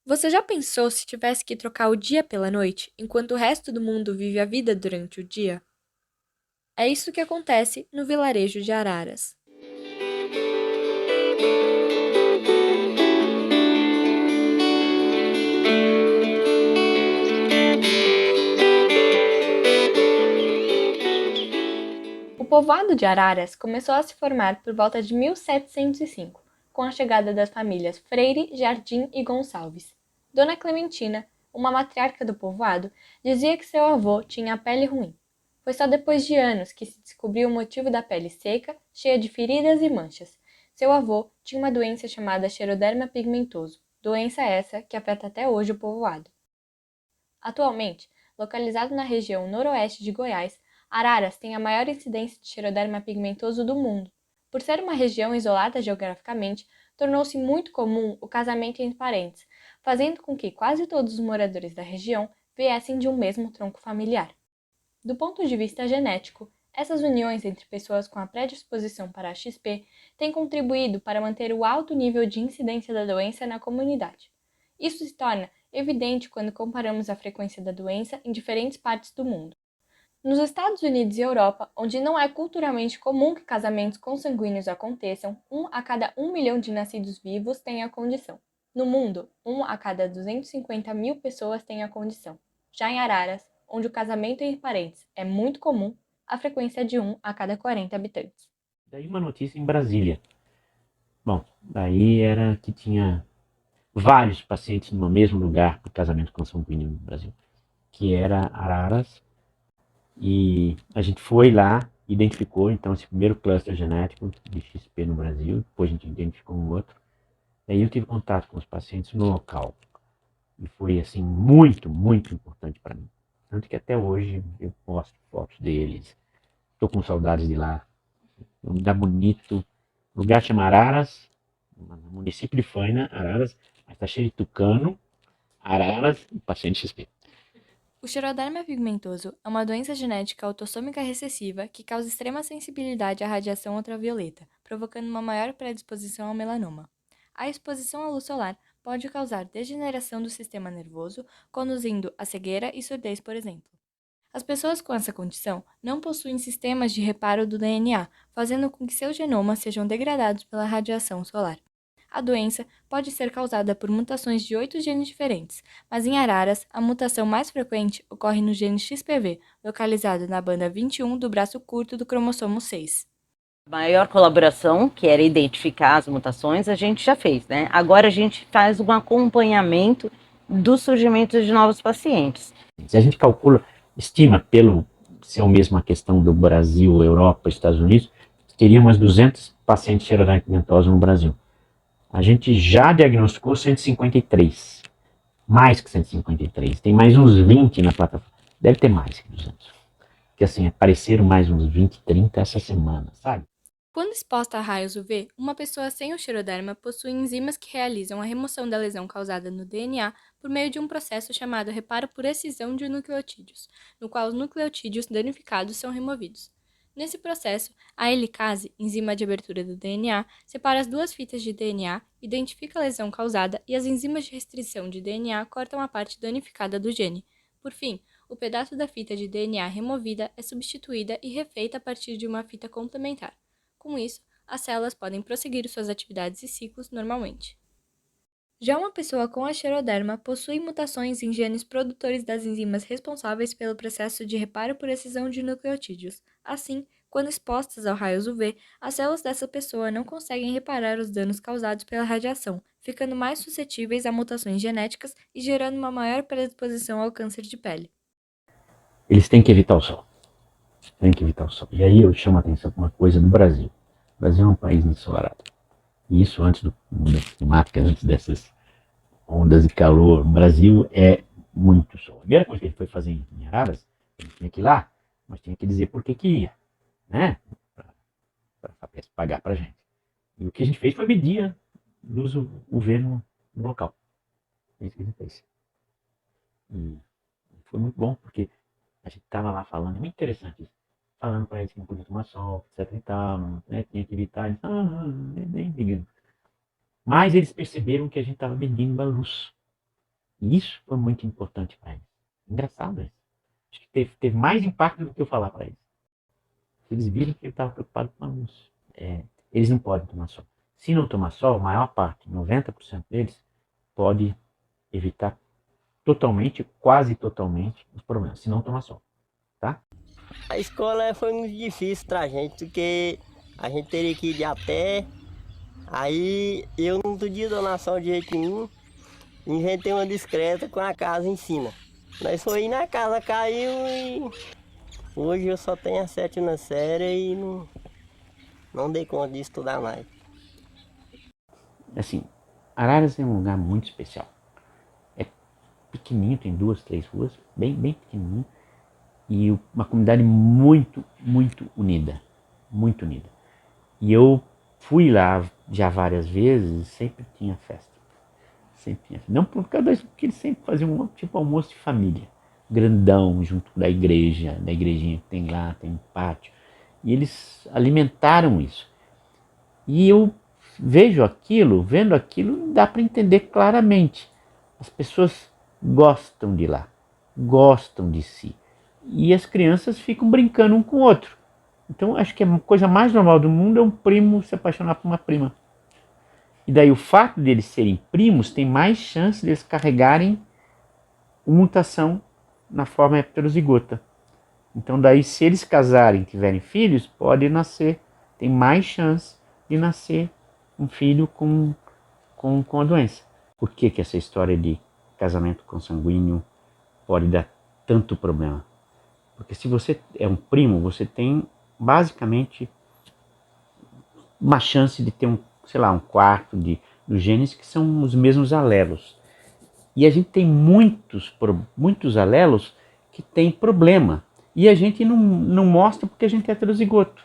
Você já pensou se tivesse que trocar o dia pela noite, enquanto o resto do mundo vive a vida durante o dia? É isso que acontece no vilarejo de Araras. O povoado de Araras começou a se formar por volta de 1705, com a chegada das famílias Freire, Jardim e Gonçalves. Dona Clementina, uma matriarca do povoado, dizia que seu avô tinha a pele ruim. Foi só depois de anos que se descobriu o motivo da pele seca, cheia de feridas e manchas. Seu avô tinha uma doença chamada xeroderma pigmentoso, doença essa que afeta até hoje o povoado. Atualmente, localizado na região noroeste de Goiás, Araras tem a maior incidência de xeroderma pigmentoso do mundo. Por ser uma região isolada geograficamente, tornou-se muito comum o casamento entre parentes, fazendo com que quase todos os moradores da região viessem de um mesmo tronco familiar. Do ponto de vista genético, essas uniões entre pessoas com a predisposição para a XP têm contribuído para manter o alto nível de incidência da doença na comunidade. Isso se torna evidente quando comparamos a frequência da doença em diferentes partes do mundo. Nos Estados Unidos e Europa, onde não é culturalmente comum que casamentos consanguíneos aconteçam, 1 a cada 1 milhão de nascidos vivos tem a condição. No mundo, 1 a cada 250 mil pessoas tem a condição. Já em Araras, onde o casamento entre parentes é muito comum, a frequência é de 1 a cada 40 habitantes. Daí uma notícia em Brasília. Bom, daí era que tinha vários pacientes no mesmo lugar por casamento consanguíneo no Brasil, que era Araras, e a gente foi lá, identificou então esse primeiro cluster genético de XP no Brasil, depois a gente identificou um outro. Daí eu tive contato com os pacientes no local, e foi assim muito, muito importante para mim. Tanto que até hoje eu posto fotos deles, estou com saudades de lá. É um lugar bonito, o lugar chama Araras, no município de Faina, Araras, mas está cheio de tucano, Araras e paciente XP. O xeroderma pigmentoso é uma doença genética autossômica recessiva que causa extrema sensibilidade à radiação ultravioleta, provocando uma maior predisposição ao melanoma. A exposição à luz solar pode causar degeneração do sistema nervoso, conduzindo à cegueira e surdez, por exemplo. As pessoas com essa condição não possuem sistemas de reparo do DNA, fazendo com que seus genomas sejam degradados pela radiação solar. A doença pode ser causada por mutações de 8 genes diferentes, mas em araras, a mutação mais frequente ocorre no gene XPV, localizado na banda 21 do braço curto do cromossomo 6. Maior colaboração, que era identificar as mutações, a gente já fez, né? Agora a gente faz um acompanhamento do surgimento de novos pacientes. Se a gente calcula, estima pelo ser a mesma questão do Brasil, Europa, Estados Unidos, teria umas 200 pacientes xeroderma-pigmentosos no Brasil. A gente já diagnosticou 153, mais que 153, tem mais uns 20 na plataforma, deve ter mais que 200, porque assim, apareceram mais uns 20, 30 essa semana, sabe? Quando exposta a raios UV, uma pessoa sem o xeroderma possui enzimas que realizam a remoção da lesão causada no DNA por meio de um processo chamado reparo por excisão de nucleotídeos, no qual os nucleotídeos danificados são removidos. Nesse processo, a helicase, enzima de abertura do DNA, separa as duas fitas de DNA, identifica a lesão causada e as enzimas de restrição de DNA cortam a parte danificada do gene. Por fim, o pedaço da fita de DNA removida é substituída e refeita a partir de uma fita complementar. Com isso, as células podem prosseguir suas atividades e ciclos normalmente. Já uma pessoa com a xeroderma possui mutações em genes produtores das enzimas responsáveis pelo processo de reparo por excisão de nucleotídeos. Assim, quando expostas ao raios UV, as células dessa pessoa não conseguem reparar os danos causados pela radiação, ficando mais suscetíveis a mutações genéticas e gerando uma maior predisposição ao câncer de pele. Eles têm que evitar o sol, têm que evitar o sol. E aí eu chamo a atenção para uma coisa do Brasil. O Brasil é um país ensolarado. E isso antes do muda climática, antes dessas ondas de calor. O Brasil é muito sol. A primeira coisa que ele foi fazer em Araras, ele tinha que ir lá, mas tinha que dizer por que que ia, né? Para pagar para a gente. E o que a gente fez foi medir a luz UV no local. É isso que a gente fez. E foi muito bom, porque a gente estava lá falando, muito interessante isso, falando para eles que não podia tomar sol, etc e tal, né? Tinha que evitar, eles, nem ligando. Mas eles perceberam que a gente estava medindo a luz. E isso foi muito importante para eles. Engraçado isso. Acho que teve mais impacto do que eu falar para eles. Eles viram que eu estava preocupado com alunos. Eles não podem tomar sol. Se não tomar sol, a maior parte, 90% deles, pode evitar totalmente, quase totalmente, os problemas, se não tomar sol. Tá? A escola foi muito difícil pra gente, porque a gente teria que ir de a pé. Aí eu não podia donação de jeito nenhum. Inventei uma discreta com a casa em cima. Nós foi na casa, caiu e hoje eu só tenho a 7ª série e não dei conta de estudar mais. Assim, Araras é um lugar muito especial. É pequenininho, tem 2, 3 ruas, bem pequenininho. E uma comunidade muito, muito unida. Muito unida. E eu fui lá já várias vezes e sempre tinha festa. Sempre tinha festa. Não por causa disso, porque eles sempre faziam um tipo almoço de família. Grandão, junto da igreja, da igrejinha que tem lá, tem um pátio. E eles alimentaram isso. E eu vendo aquilo, dá para entender claramente. As pessoas gostam de lá, gostam de si. E as crianças ficam brincando um com o outro. Então acho que a coisa mais normal do mundo é um primo se apaixonar por uma prima. E daí o fato deles serem primos tem mais chance deles carregarem mutação na forma heterozigota. Então daí se eles casarem e tiverem filhos, pode nascer, tem mais chance de nascer um filho com a doença. Por que essa história de casamento consanguíneo pode dar tanto problema? Porque se você é um primo, você tem basicamente uma chance de ter um quarto dos genes que são os mesmos alelos. E a gente tem muitos alelos que tem problema. E a gente não mostra porque a gente é heterozigoto.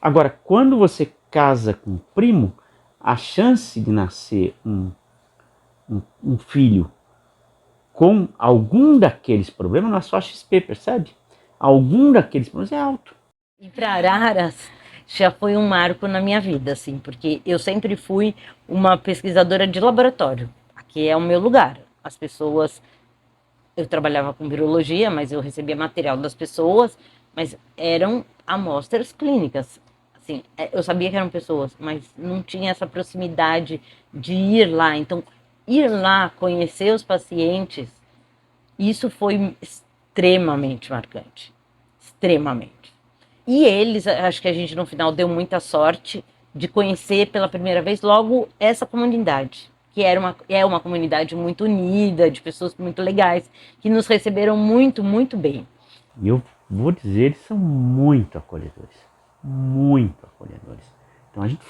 Agora, quando você casa com um primo, a chance de nascer um filho com algum daqueles problemas não é só XP, percebe? Algum daqueles problemas é alto. E para Araras já foi um marco na minha vida, assim, porque eu sempre fui uma pesquisadora de laboratório. Aqui é o meu lugar. As pessoas, eu trabalhava com virologia, mas eu recebia material das pessoas, mas eram amostras clínicas. Assim, eu sabia que eram pessoas, mas não tinha essa proximidade de ir lá. Então, ir lá, conhecer os pacientes, isso foi extremamente marcante. Extremamente. E eles, acho que a gente no final deu muita sorte de conhecer pela primeira vez logo essa comunidade, que é uma comunidade muito unida, de pessoas muito legais, que nos receberam muito, muito bem. E eu vou dizer, eles são muito acolhedores. Muito acolhedores. Então a gente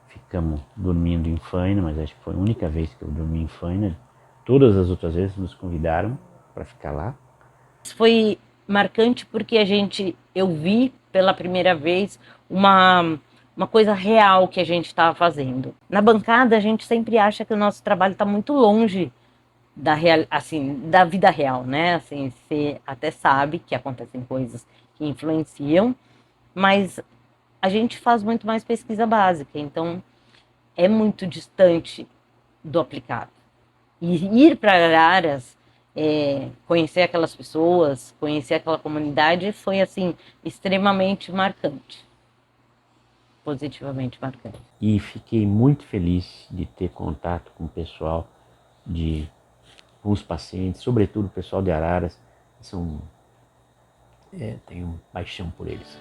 ficamos dormindo em Faina, mas acho que foi a única vez que eu dormi em Faina. Todas as outras vezes nos convidaram para ficar lá. Foi marcante porque eu vi pela primeira vez uma coisa real que a gente estava fazendo. Na bancada a gente sempre acha que o nosso trabalho está muito longe da vida real, né? Assim, você até sabe que acontecem coisas que influenciam, mas a gente faz muito mais pesquisa básica, então é muito distante do aplicado. E ir para Araras, conhecer aquelas pessoas, conhecer aquela comunidade foi assim extremamente marcante, positivamente marcante. E fiquei muito feliz de ter contato com o pessoal, com os pacientes, sobretudo o pessoal de Araras, tenho paixão por eles.